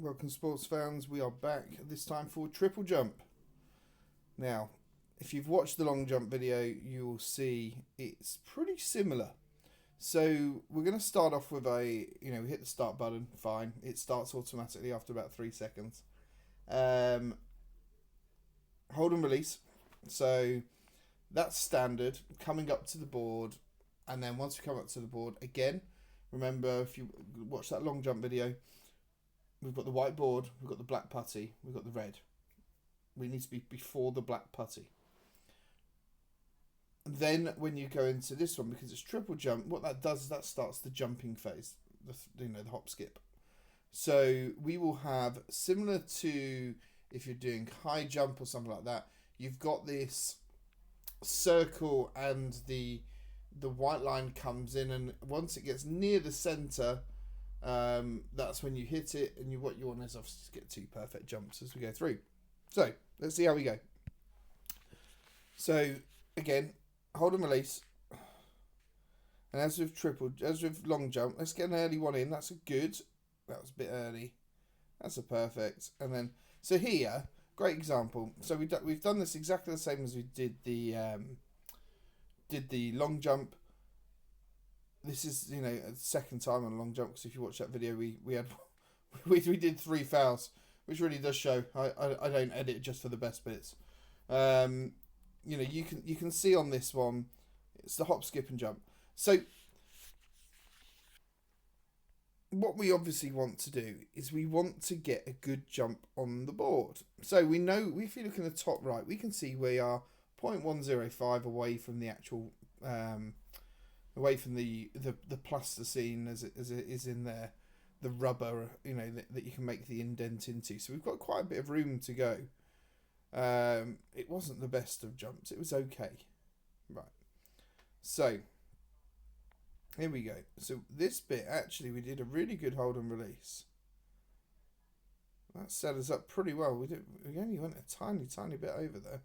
Welcome, sports fans. We are back this time for triple jump. Now, if you've watched the long jump video, you will see it's pretty similar. So we're going to start off with hit the start button, fine. It starts automatically after about 3 seconds. Hold and release. So that's standard. Coming up to the board, and then once we come up to the board, again, remember if you watch that long jump video, we've got the white board, we've got the black putty, we've got the red. We need to be before the black putty. Then when you go into this one, because it's triple jump, what that does is that starts the jumping phase, the hop skip. So we will have, similar to if you're doing high jump or something like that, you've got this circle and the white line comes in, and once it gets near the center, that's when you hit it, and what you want is obviously to get 2 perfect jumps as we go through. So let's see how we go. So again, hold and release, and as with long jump, let's get an early one in. That's a good. That was a bit early. That's a perfect. And then so here, great example. So we've done this exactly the same as we did the long jump. This is a second time on a long jump, because if you watch that video, we had we did 3 fouls, which really does show. I don't edit just for the best bits. You can see on this one, it's the hop, skip, and jump. So what we obviously want to do is we want to get a good jump on the board. So we know, if you look in the top right, we can see we are 0.105 away from the actual away from the plasticine as it is in there, the rubber, that you can make the indent into. So we've got quite a bit of room to go. It wasn't the best of jumps. It was okay. Right. So here we go. So this bit, actually, we did a really good hold and release. That set us up pretty well. We only went a tiny bit over there.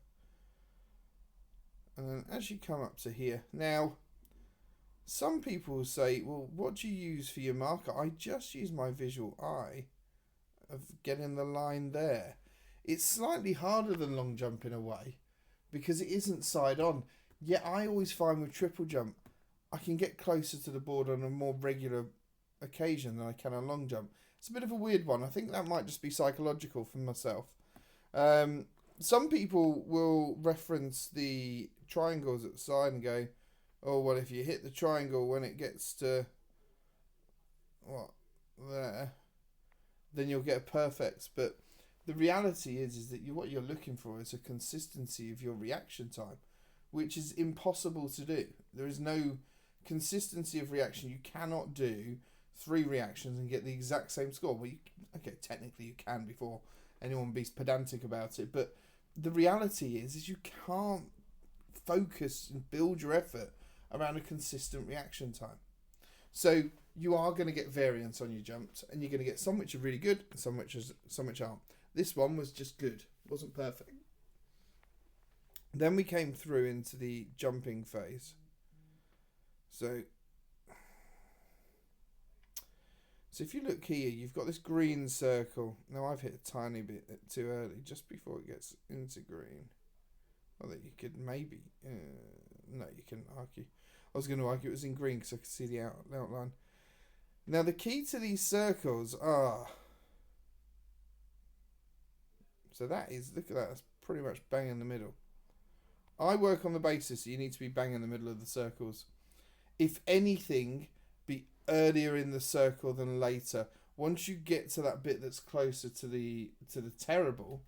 And then as you come up to here, now some people say, well, what do you use for your marker? I just use my visual eye of getting the line there. It's slightly harder than long jump in a way, because it isn't side on. Yet I always find with triple jump, I can get closer to the board on a more regular occasion than I can on long jump. It's a bit of a weird one. I think that might just be psychological for myself. Some people will reference the triangles at the side and go, oh, well, if you hit the triangle when it gets to there, then you'll get a perfect. But the reality is that what you're looking for is a consistency of your reaction time, which is impossible to do. There is no consistency of reaction. You cannot do 3 reactions and get the exact same score. Well, technically you can before anyone be pedantic about it, but the reality is you can't focus and build your effort around a consistent reaction time. So you are going to get variance on your jumps, and you're going to get some which are really good and some which aren't. This one was just good. It wasn't perfect. Then we came through into the jumping phase. So if you look here, you've got this green circle. Now I've hit a tiny bit too early, just before it gets into green. Well, that you could maybe... no, you couldn't argue. I was going to argue it was in green because I could see the outline. Now the key to these circles are... So that is, look at that, that's pretty much bang in the middle. I work on the basis that you need to be bang in the middle of the circles. If anything, be earlier in the circle than later. Once you get to that bit that's closer to the terrible,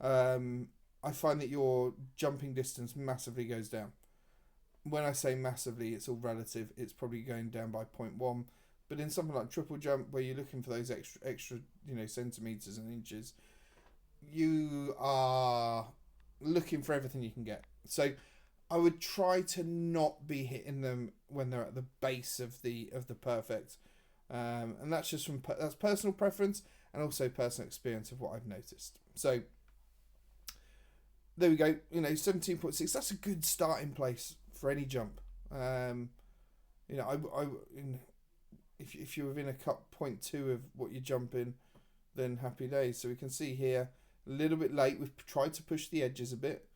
I find that your jumping distance massively goes down. When I say massively, it's all relative. It's probably going down by 0.1. But in something like triple jump, where you're looking for those extra centimetres and inches, you are looking for everything you can get. So I would try to not be hitting them when they're at the base of the perfect, and that's just that's personal preference and also personal experience of what I've noticed. So there we go. 17.6. That's a good starting place for any jump. If you're within a cut 0.2 of what you're jumping, then happy days. So we can see here, a little bit late, we've tried to push the edges a bit,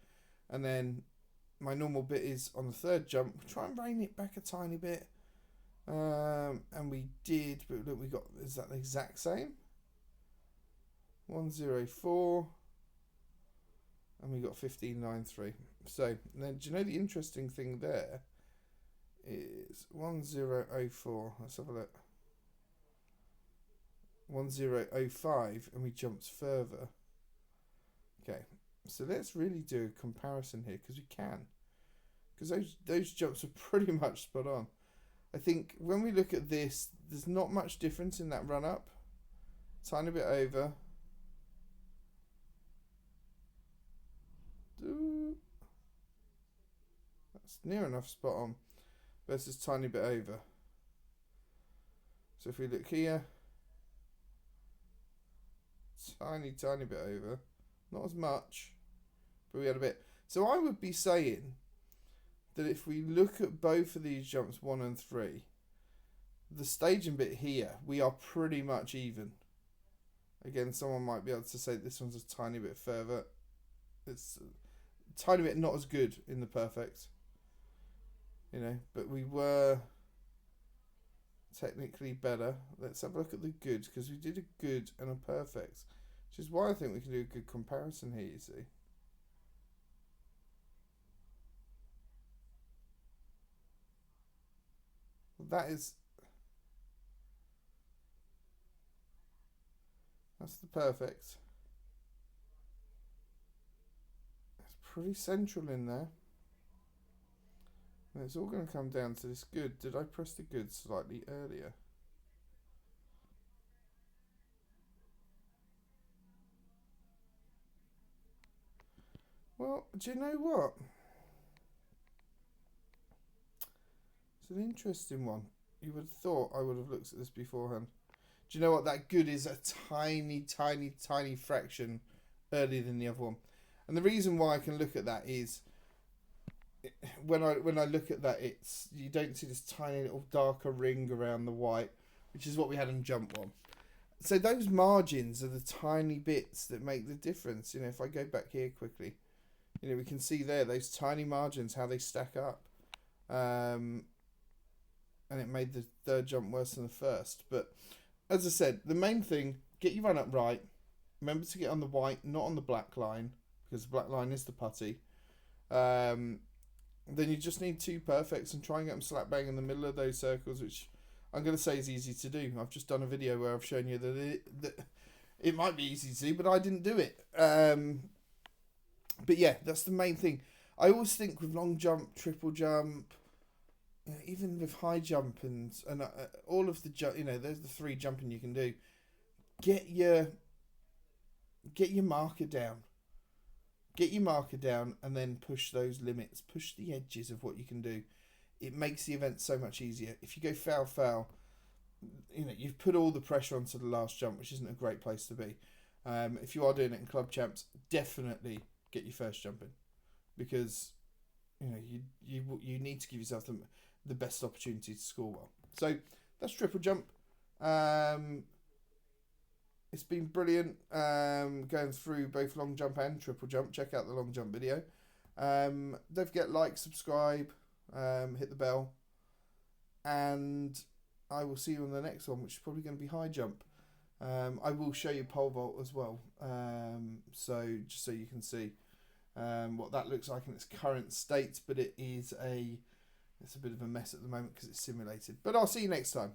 and then my normal bit is on the third jump, try and rein it back a tiny bit, and we did, but look, we got, is that the exact same? 104, and we got 1593. So then, do you know the interesting thing there is 1004? Let's have a look. 1005, and we jumped further. Okay, so let's really do a comparison here, because we can, because those jumps are pretty much spot on. I think when we look at this, there's not much difference in that run up. Tiny bit over. That's near enough spot on versus tiny bit over. So if we look here, tiny bit over, not as much, but we had a bit. So I would be saying that if we look at both of these jumps, 1 and 3, the staging bit here, we are pretty much even. Again, someone might be able to say this one's a tiny bit further. It's a tiny bit not as good in the perfect, you know, but we were technically better. Let's have a look at the good, because we did a good and a perfect, which is why I think we can do a good comparison here, you see. That's the perfect. It's pretty central in there. And it's all going to come down to this good. Did I press the good slightly earlier? Well, do you know what? It's an interesting one. You would have thought I would have looked at this beforehand. Do you know what? That good is a tiny fraction earlier than the other one. And the reason why I can look at that is when I look at that, it's, you don't see this tiny little darker ring around the white, which is what we had on jump one. So those margins are the tiny bits that make the difference. You know, if I go back here quickly, you know, we can see there those tiny margins, how they stack up. And it made the third jump worse than the first. But as I said, the main thing, get your run up right. Remember to get on the white, not on the black line, because the black line is the putty. Then you just need 2 perfects and try and get them slap bang in the middle of those circles, which I'm going to say is easy to do. I've just done a video where I've shown you that it might be easy to do, but I didn't do it. But yeah, that's the main thing. I always think with long jump, triple jump, you know, even with high jump and all of the jump, you know, there's the 3 jumping you can do. Get your marker down. Get your marker down and then push those limits. Push the edges of what you can do. It makes the event so much easier. If you go foul, you know, you've put all the pressure onto the last jump, which isn't a great place to be. If you are doing it in club champs, definitely get your first jump in, because you know you need to give yourself the best opportunity to score well. So that's triple jump. It's been brilliant going through both long jump and triple jump. Check out the long jump video. Don't forget, like, subscribe, hit the bell, and I will see you on the next one, which is probably going to be high jump. I will show you pole vault as well, so just so you can see what that looks like in its current state, but it's a bit of a mess at the moment because it's simulated. But I'll see you next time.